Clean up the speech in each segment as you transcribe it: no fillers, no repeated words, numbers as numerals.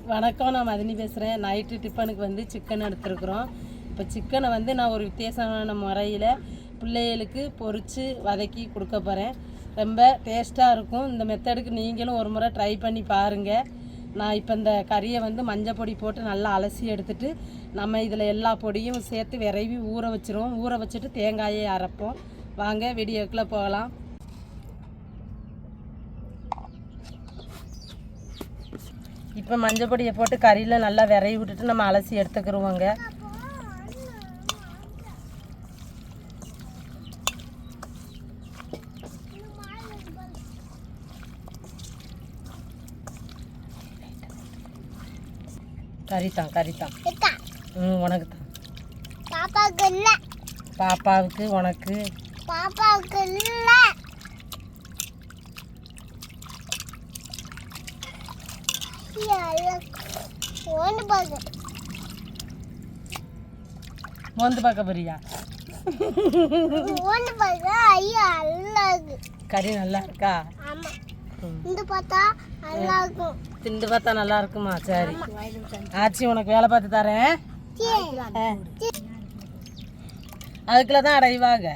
வணக்கம், நான் மதினி பேசுகிறேன். நைட்டு டிஃபனுக்கு வந்து சிக்கன் எடுத்துருக்குறோம். இப்போ சிக்கனை வந்து நான் ஒரு வித்தியாசமான முறையில் பிள்ளைகளுக்கு பொரித்து வதக்கி கொடுக்க போகிறேன். ரொம்ப டேஸ்ட்டாக இருக்கும். இந்த மெத்தடுக்கு நீங்களும் ஒரு முறை ட்ரை பண்ணி பாருங்கள். நான் இப்போ இந்த கறியை வந்து மஞ்சள் பொடி போட்டு நல்லா அலசி எடுத்துட்டு நம்ம இதில் எல்லா பொடியும் சேர்த்து விரைவி ஊற வச்சுருவோம். ஊற வச்சுட்டு தேங்காயை அரைப்போம். வாங்க வீடியோக்குள்ளே போகலாம். இப்போ மஞ்சள் பொடியை போட்டு கறியில் நல்லா விரைவி விட்டுட்டு நம்ம அலசி எடுத்துக்கிடுவோங்க. கறித்தான் உனக்கு தான். பாப்பாவுக்கு உனக்கு மோந்து பார்க்க போறியா? கறி நல்லா இருக்கா? திண்டு பார்த்தா நல்லா இருக்குமா? சரி ஆச்சி, உனக்கு வேலை பார்த்து தரேன். அதுக்குள்ள தான் அடைவாங்க.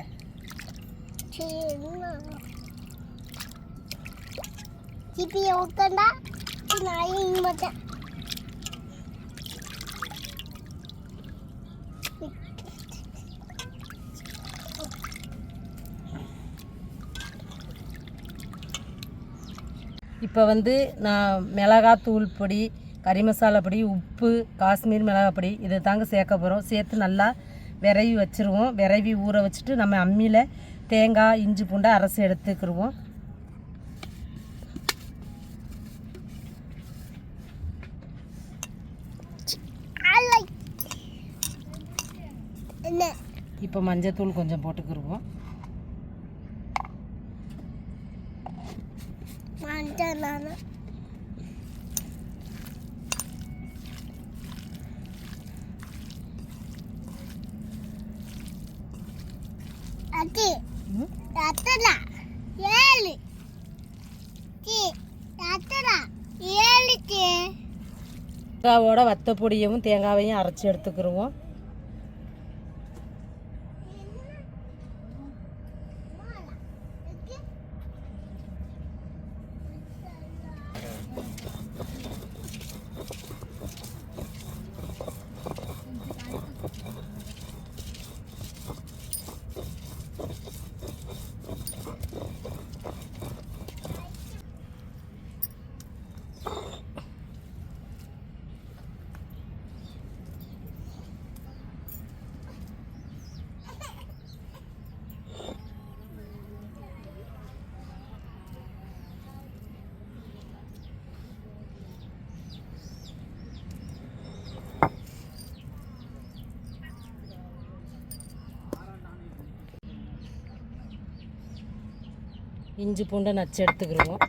இப்போ வந்து நான் மிளகாத்தூள் பொடி, கறி மசாலா பொடி, உப்பு, காஷ்மீர் மிளகாய் பொடி இதை தாங்க சேர்க்க போகிறோம். சேர்த்து நல்லா விரைவி வச்சுருவோம். விரைவி ஊற வச்சுட்டு நம்ம அம்மியில் தேங்காய், இஞ்சி, பூண்டை அரைச்சி எடுத்துக்கிடுவோம். இப்போ மஞ்சத்தூள் கொஞ்சம் போட்டுக்கிடுவோம். தேங்காவோட வத்த பொடியவும் தேங்காவையும் அரைச்சி எடுத்துக்கிடுவோம். இஞ்சி பூண்டை நச்சு எடுத்துக்கிடுவோம்.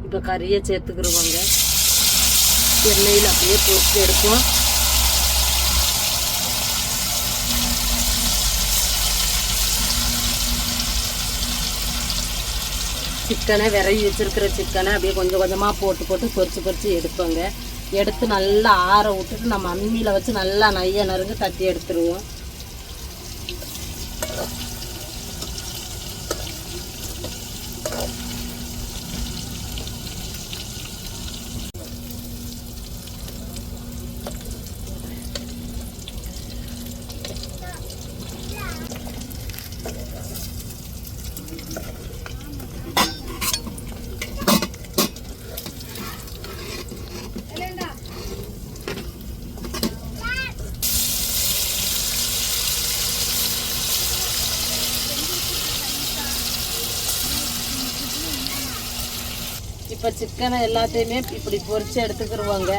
இப்போ கறியை சேர்த்துக்கிடுவாங்க. எண்ணெயில் அப்படியே பொரிச்சு எடுப்போம். சிக்கனை விரைவி வச்சுருக்கிற சிக்கனை அப்படியே கொஞ்சம் கொஞ்சமாக போட்டு பொரிச்சு எடுப்போங்க. எடுத்து நல்லா ஆற விட்டுட்டு நம்ம அம்மியில் வச்சு நல்லா நைய நறுங்க தட்டி எடுத்துருவோம். இப்போ சிக்கனை எல்லாத்தையுமே இப்படி பொரிச்சு எடுத்துக்கிடுவாங்க.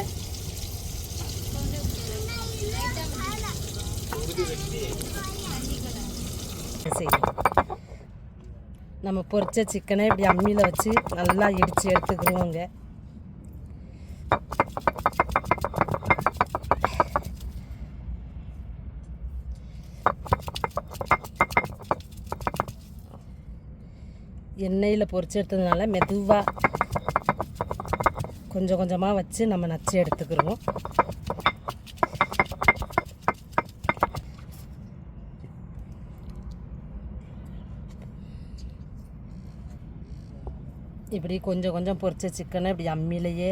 நம்ம பொரிச்ச சிக்கனை இப்படி அம்மியில் வச்சு நல்லா இடித்து எடுத்துக்கிடுவோங்க. எண்ணெயில் பொரிச்சு எடுத்ததுனால மெதுவாக கொஞ்சம் கொஞ்சமாக வச்சு நம்ம நச்சு எடுத்துக்கிடுவோம். இப்படி கொஞ்சம் கொஞ்சம் பொரிச்ச சிக்கனை இப்படி அம்மியிலையே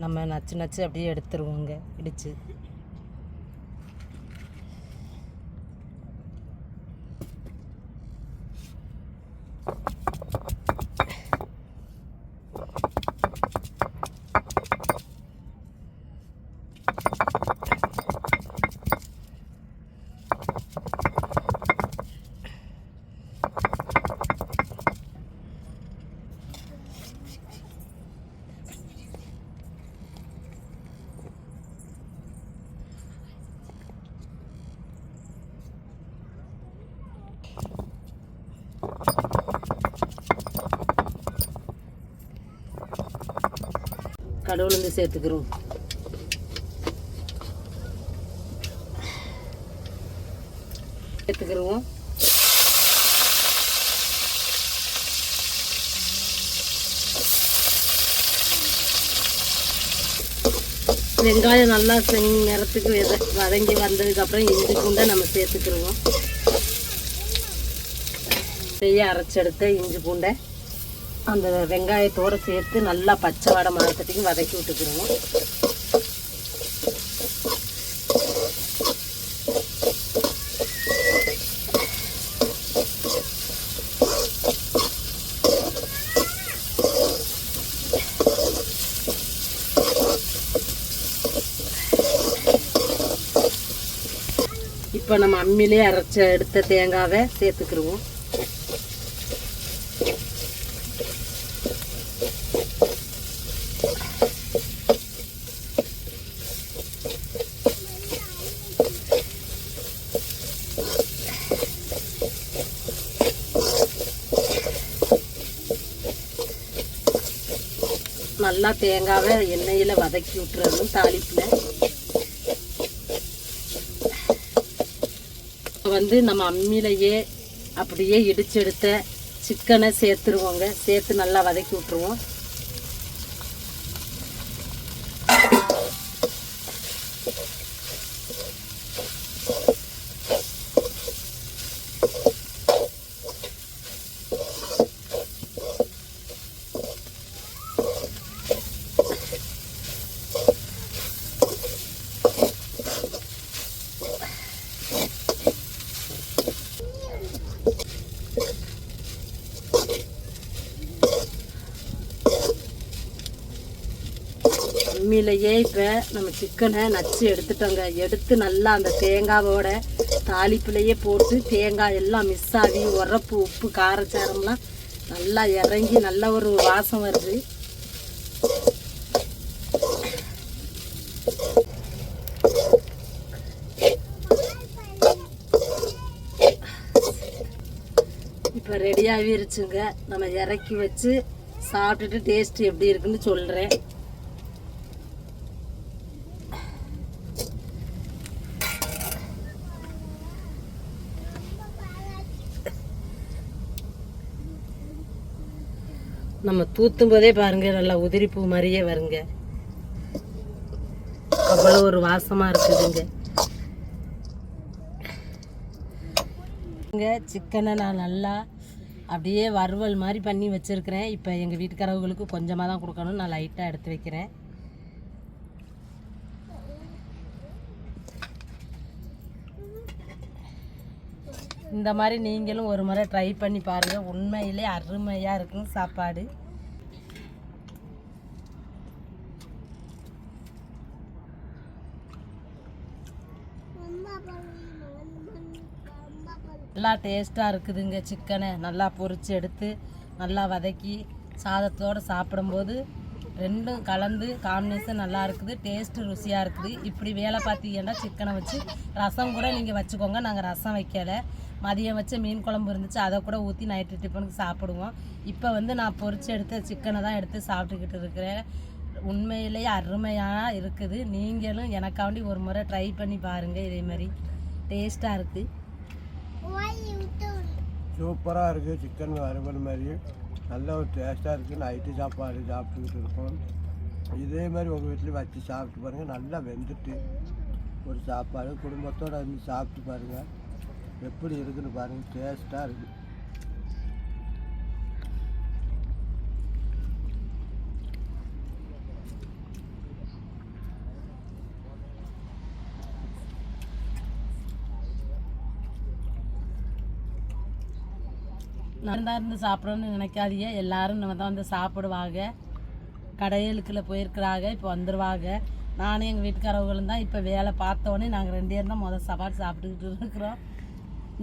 நம்ம நச்சு நச்சு அப்படியே எடுத்துருவோங்க இடித்து. கடவுளுந்து சேர்த்துக்கிறோம். சேர்த்துக்கிறோம். வெங்காயம் நல்லா நேரத்துக்கு வதங்கி வந்ததுக்கப்புறம் இஞ்சி பூண்டை நம்ம சேர்த்துக்கிடுவோம். அரைச்செடுத்த இஞ்சி பூண்டை அந்த வெங்காயத்தோடு சேர்த்து நல்லா பச்சை வாடை மாறத்துக்கு வதக்கி விட்டுக்கிடுவோம். இப்போ நம்ம அம்மிலே அரைச்ச எடுத்த தேங்காவை சேர்த்துக்கிடுவோம். நல்லா தேங்காவை எண்ணெயில் வதக்கி விட்டுறணும் தாளிப்பில். நம்ம அம்மியிலையே அப்படியே இடிச்செடுத்த சிக்கனை சேர்த்துருவோங்க. சேர்த்து நல்லா வதக்கி விட்டுருவோம். அம்மியிலையே இப்போ நம்ம சிக்கனை நச்சு எடுத்துட்டோங்க. எடுத்து நல்லா அந்த தேங்காவோட தாளிப்புலையே போட்டு தேங்காய் எல்லாம் மிஸ் ஆகி உரப்பு உப்பு காரச்சாரம்லாம் நல்லா இறங்கி நல்ல ஒரு வாசம் வருது. இப்போ ரெடியாகிருச்சுங்க. நம்ம இறக்கி வச்சு சாப்பிட்டுட்டு டேஸ்ட் எப்படி இருக்குன்னு சொல்கிறேன். நம்ம தூத்தும் போதே பாருங்க நல்லா உதிரிப்பூ மாதிரியே வருங்க. அவ்வளோ ஒரு வாசமா இருக்குதுங்க. சிக்கனை நான் நல்லா அப்படியே வறுவல் மாதிரி பண்ணி வச்சிருக்கிறேன். இப்போ எங்கள் வீட்டுக்காரவங்களுக்கு கொஞ்சமாக தான் கொடுக்கணும். நான் லைட்டாக எடுத்து வைக்கிறேன். இந்த மாதிரி நீங்களும் ஒரு முறை ட்ரை பண்ணி பாருங்கள். உண்மையிலே அருமையாக இருக்கும் சாப்பாடு. நல்லா டேஸ்ட்டாக இருக்குதுங்க. சிக்கனை நல்லா பொரித்து எடுத்து நல்லா வதக்கி சாதத்தோடு சாப்பிடும்போது ரெண்டும் கலந்து காம்பினேஷன் நல்லா இருக்குது, டேஸ்ட்டு ருசியாக இருக்குது. இப்படி வேலை பார்த்தீங்கன்னா சிக்கனை வச்சு ரசம் கூட நீங்கள் வச்சுக்கோங்க. நாங்கள் ரசம் வைக்கலை, மதியம் வச்ச மீன் குழம்பு இருந்துச்சு, அதை கூட ஊற்றி நைட்டு டிஃபனுக்கு சாப்பிடுவோம். இப்போ வந்து நான் பொரிச்சு எடுத்த சிக்கனை தான் எடுத்து சாப்பிட்டுக்கிட்டு இருக்கிறேன். உண்மையிலேயே அருமையாக இருக்குது. நீங்களும் எனக்காண்டி ஒரு முறை ட்ரை பண்ணி பாருங்கள். இதே மாதிரி டேஸ்ட்டாக இருக்குது, சூப்பராக இருக்குது. சிக்கன் வறுவல் மாதிரி நல்ல ஒரு டேஸ்ட்டாக இருக்குது. நைட்டு சாப்பாடு சாப்பிட்டுக்கிட்டு இருக்கோம். இதே மாதிரி உங்கள் வீட்லேயும் வச்சு சாப்பிட்டு பாருங்கள். நல்லா வெந்துட்டு ஒரு சாப்பாடு குடும்பத்தோடு வந்து சாப்பிட்டு பாருங்கள், எப்படி இருக்குன்னு பாருங்கள். டேஸ்ட்டாக இருக்குது. நான் தான் இருந்து சாப்பிடணும்னு நினைக்காதீங்க. எல்லோரும் நம்ம தான் வந்து சாப்பிடுவாங்க. கடைகளுக்குள்ள போயிருக்கிறாங்க, இப்போ வந்துடுவாங்க. நானும் எங்கள் வீட்டுக்காரவங்களும் தான் இப்போ வேலை பார்த்தோன்னே நாங்கள் 2 பேரும் தான் முதல் சாப்பாடு சாப்பிட்டுக்கிட்டு இருக்கிறோம்.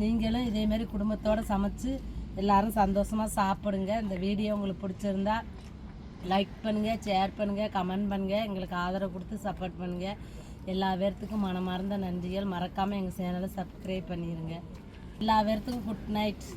நீங்களும் இதேமாரி குடும்பத்தோடு சமைச்சு எல்லோரும் சந்தோஷமாக சாப்பிடுங்க. இந்த வீடியோ உங்களுக்கு பிடிச்சிருந்தா லைக் பண்ணுங்கள், ஷேர் பண்ணுங்கள், கமெண்ட் பண்ணுங்கள், எங்களுக்கு ஆதரவு கொடுத்து சப்போர்ட் பண்ணுங்கள். எல்லா பேர்த்துக்கும் மனமார்ந்த நன்றிகள். மறக்காமல் எங்கள் சேனலை சப்ஸ்கிரைப் பண்ணிடுங்க. எல்லா பேர்த்துக்கும் குட் நைட்.